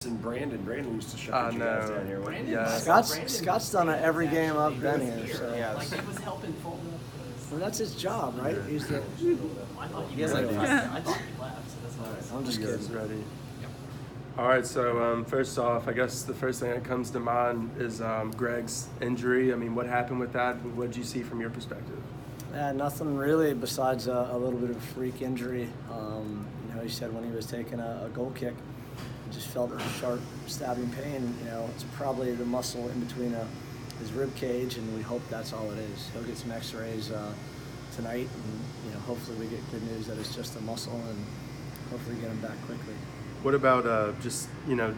And Brandon used to shepherd you guys down here. Scott's done it every game I've been here. So. Yeah, like he was helping full. Well, that's his job, right? Yeah. He's the. I thought he left. I thought he left. So that's why I'm just kidding. Ready. All right, so first off, I guess the first thing that comes to mind is Greg's injury. I mean, what happened with that? What did you see from your perspective? Yeah, nothing really besides a little bit of a freak injury. He said when he was taking a goal kick, he just felt a sharp stabbing pain. It's probably the muscle in between his rib cage, and we hope that's all it is. He'll get some X-rays tonight, and hopefully we get good news that it's just a muscle, and hopefully get him back quickly. What about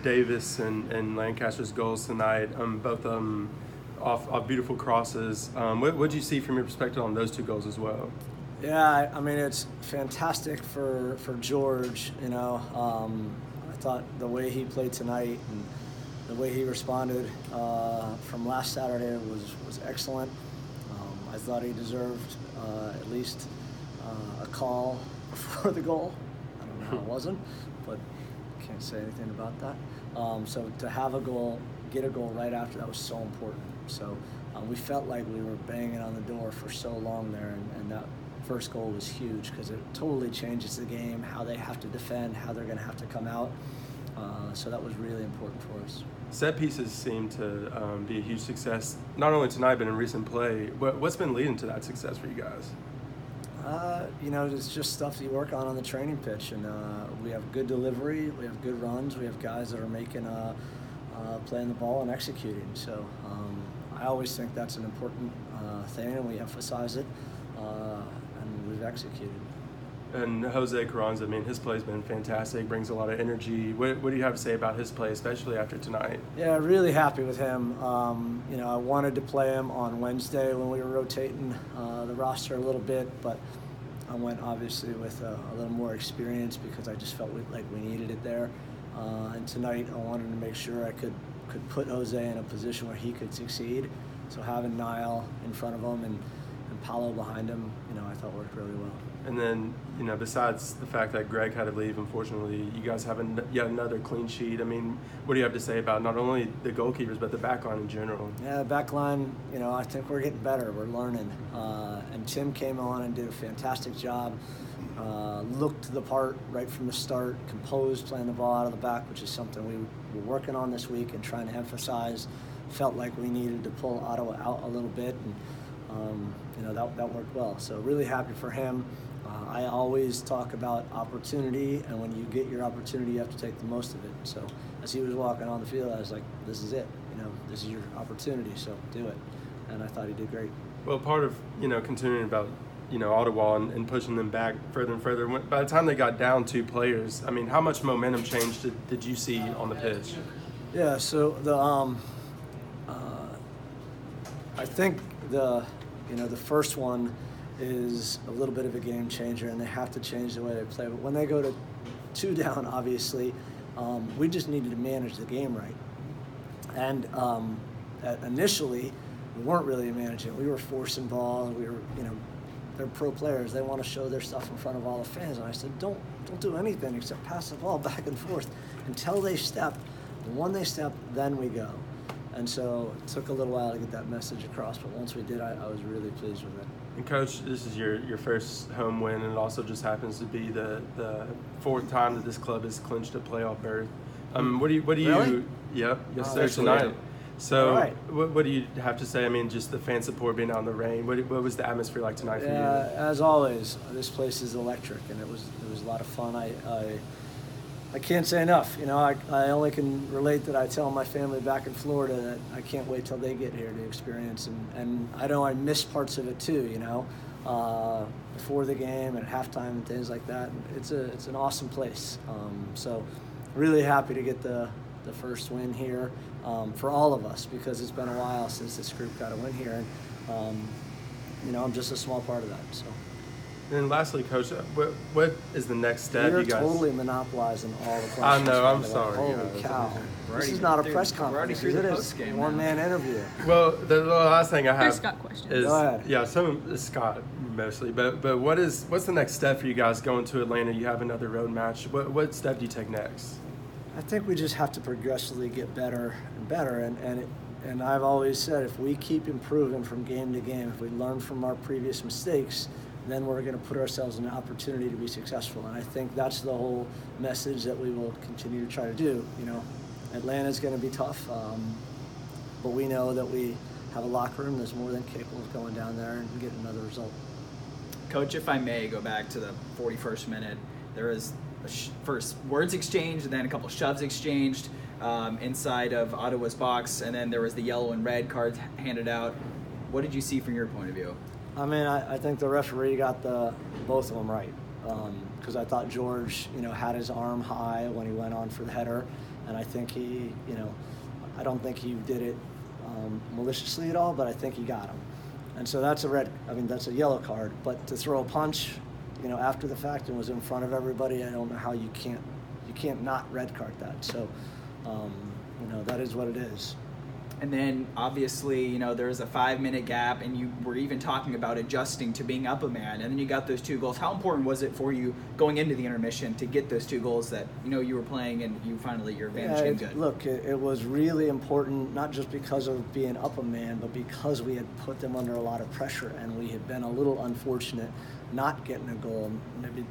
Davis and Lancaster's goals tonight? Both of them off beautiful crosses. What did you see from your perspective on those two goals as well? Yeah, I mean, it's fantastic for George. I thought the way he played tonight and the way he responded from last Saturday was excellent. I thought he deserved at least a call before the goal. I don't know how it wasn't, but can't say anything about that. So to have a goal, get a goal right after that was so important. So we felt like we were banging on the door for so long there, and that first goal was huge because it totally changes the game, how they have to defend, how they're going to have to come out. So that was really important for us. Set pieces seem to be a huge success, not only tonight but in recent play. What's been leading to that success for you guys? It's just stuff you work on the training pitch, and we have good delivery, we have good runs, we have guys that are making, playing the ball and executing. So I always think that's an important thing, and we emphasize it, and we've executed. And Jose Carranza, I mean, his play's been fantastic, brings a lot of energy. What do you have to say about his play, especially after tonight? Yeah, really happy with him. I wanted to play him on Wednesday when we were rotating the roster a little bit, but I went obviously with a little more experience because I just felt like we needed it there. And tonight I wanted to make sure I could put Jose in a position where he could succeed. So having Niall in front of him and Paulo behind him, I thought worked really well. And then, besides the fact that Greg had to leave, unfortunately, you guys have yet another clean sheet. I mean, what do you have to say about not only the goalkeepers, but the back line in general? Yeah, the back line, I think we're getting better. We're learning. And Tim came on and did a fantastic job. Looked the part right from the start, composed, playing the ball out of the back, which is something we were working on this week and trying to emphasize. Felt like we needed to pull Ottawa out a little bit, and that worked well. So really happy for him. I always talk about opportunity, and when you get your opportunity, you have to take the most of it. So as he was walking on the field, I was like, this is it. This is your opportunity, so do it. And I thought he did great. Well, part of, continuing about, Ottawa and pushing them back further and further, by the time they got down 2 players, I mean, how much momentum change did you see on the pitch? Yeah, so I think the first one is a little bit of a game changer, and they have to change the way they play. But when they go to 2 down, obviously, we just needed to manage the game right. And initially, we weren't really managing it. We were forcing ball. We were, they're pro players. They want to show their stuff in front of all the fans. And I said, don't do anything except pass the ball back and forth until they step. And when they step, then we go. And so it took a little while to get that message across, but once we did, I was really pleased with it. And Coach, this is your first home win, and it also just happens to be the 4th time that this club has clinched a playoff berth. What do you? Really? Yep, yes sir, tonight. So right. what do you have to say? I mean, just the fan support being out in the rain. What was the atmosphere like tonight for you? Yeah, as always, this place is electric, and it was a lot of fun. I can't say enough. I only can relate that I tell my family back in Florida that I can't wait till they get here to experience. And I know I miss parts of it too, before the game and at halftime and things like that. It's an awesome place. So really happy to get the first win here for all of us, because it's been a while since this group got a win here. And, I'm just a small part of that. So. And then lastly, Coach, what is the next step? You're you guys totally monopolizing all the questions. I know. I'm sorry. Holy cow! This is not a press conference. It is a one-man interview. Well, the last thing I have Scott questions. is Go ahead. Yeah, some is Scott mostly. But what's the next step for you guys going to Atlanta? You have another road match. What step do you take next? I think we just have to progressively get better and better. And I've always said, if we keep improving from game to game, if we learn from our previous mistakes, then we're going to put ourselves in an opportunity to be successful. And I think that's the whole message that we will continue to try to do. You know, Atlanta's going to be tough, but we know that we have a locker room that's more than capable of going down there and getting another result. Coach, if I may go back to the 41st minute, there was first words exchanged and then a couple shoves exchanged inside of Ottawa's box, and then there was the yellow and red cards handed out. What did you see from your point of view? I mean, I think the referee got both of them right, because I thought George, had his arm high when he went on for the header, and I think he, I don't think he did it maliciously at all, but I think he got him. And so that's that's a yellow card. But to throw a punch, after the fact and was in front of everybody, I don't know how you can't not red card that. So, that is what it is. And then obviously, there was a 5-minute gap, and you were even talking about adjusting to being up a man, and then you got those 2 goals. How important was it for you going into the intermission to get those 2 goals that you were playing and you finally your advantage came good? Look, it was really important, not just because of being up a man, but because we had put them under a lot of pressure, and we had been a little unfortunate not getting a goal, maybe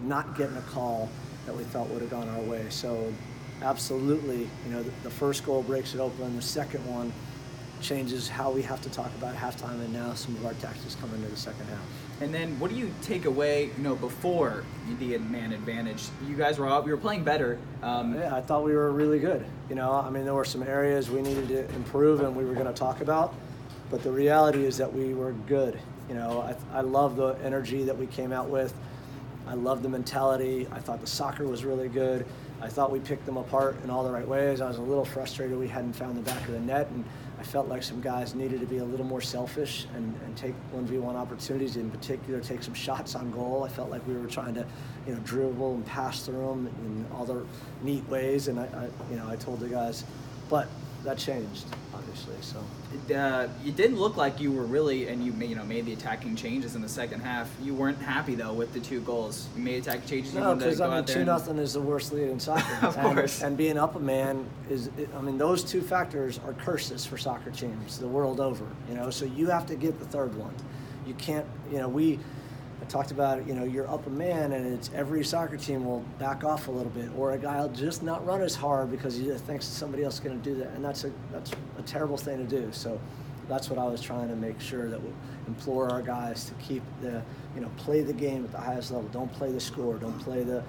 not getting a call that we thought would have gone our way. So absolutely, the first goal breaks it open. The second one changes how we have to talk about halftime, and now some of our tactics come into the second half. And then what do you take away, before the man advantage? You guys we were playing better. Yeah, I thought we were really good. There were some areas we needed to improve and we were going to talk about, but the reality is that we were good. I love the energy that we came out with. I love the mentality. I thought the soccer was really good. I thought we picked them apart in all the right ways. I was a little frustrated we hadn't found the back of the net, and I felt like some guys needed to be a little more selfish and take 1v1 opportunities, in particular take some shots on goal. I felt like we were trying to, dribble and pass through them in all the neat ways, and I told the guys, but that changed, obviously. So you didn't look like you were really, and you made the attacking changes in the second half. You weren't happy though with the 2 goals. You made attacking changes. No, because 2-0 is the worst lead in soccer. Of course. And being up a man those 2 factors are curses for soccer teams the world over. So you have to get the third one. You can't. I talked about it, you're up a man, and it's every soccer team will back off a little bit, or a guy will just not run as hard because he thinks somebody else is going to do that, and that's a terrible thing to do. So that's what I was trying to make sure that we implore our guys to keep play the game at the highest level. Don't play the score. Don't play the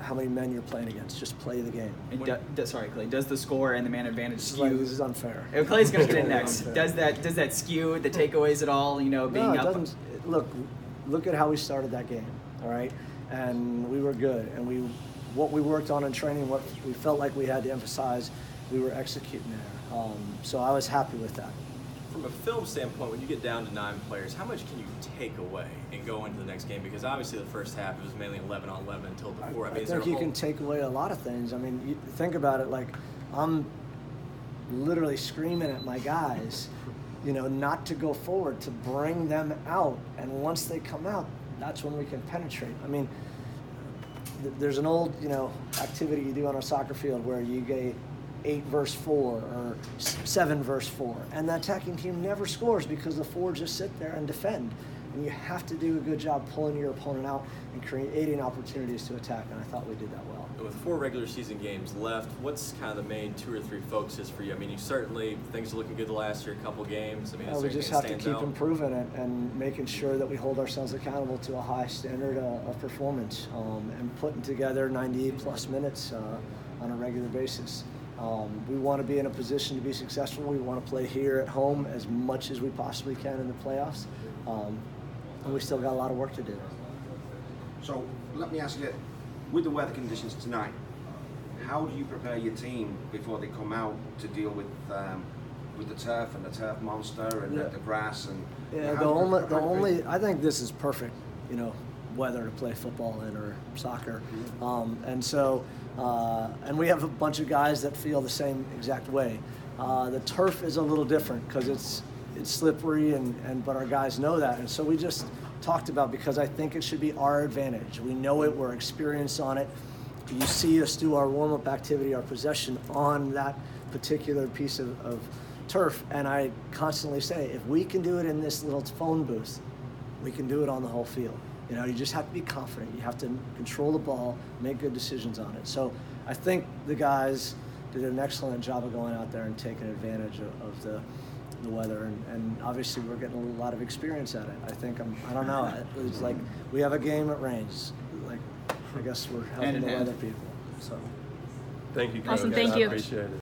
how many men you're playing against. Just play the game. And sorry, Clay. Does the score and the man advantage skew? This is unfair. Clay's going to get in next. Does that skew the takeaways at all? Being no, it up. Doesn't. Look at how we started that game. All right, and we were good. And what we worked on in training, what we felt like we had to emphasize, we were executing there. So I was happy with that. From a film standpoint, when you get down to 9 players, how much can you take away and go into the next game? Because obviously the first half it was mainly 11-on-11 until the 4. I think you can take away a lot of things. You think about it, like I'm literally screaming at my guys, not to go forward, to bring them out. And once they come out, that's when we can penetrate. There's an old, activity you do on a soccer field where you get 8 versus 4 or 7 versus 4. And the attacking team never scores because the 4 just sit there and defend. And you have to do a good job pulling your opponent out and creating opportunities to attack. And I thought we did that well. With 4 regular season games left, what's kind of the main 2 or 3 focuses for you? You certainly things are looking good the last year, a couple games. We just have to keep improving it and making sure that we hold ourselves accountable to a high standard of performance and putting together 90-plus minutes on a regular basis. We want to be in a position to be successful. We want to play here at home as much as we possibly can in the playoffs. And we still got a lot of work to do. So let me ask you, with the weather conditions tonight, how do you prepare your team before they come out to deal with the turf and the turf monster and the grass and I think this is perfect, weather to play football in or soccer, and so and we have a bunch of guys that feel the same exact way. The turf is a little different because it's slippery but our guys know that, and so we just talked about, because I think it should be our advantage. We know it, we're experienced on it. you see us do our warm-up activity, our possession on that particular piece of turf, and I constantly say, if we can do it in this little phone booth, we can do it on the whole field. You know, you just have to be confident. You have to control the ball, make good decisions on it. So I think the guys did an excellent job of going out there and taking advantage of the weather, and obviously we're getting a lot of experience at it. I don't know, it's like we have a game, it rains. Like, I guess we're helping the weather people. So Thank you, Coach. Awesome, thank I you. appreciate it.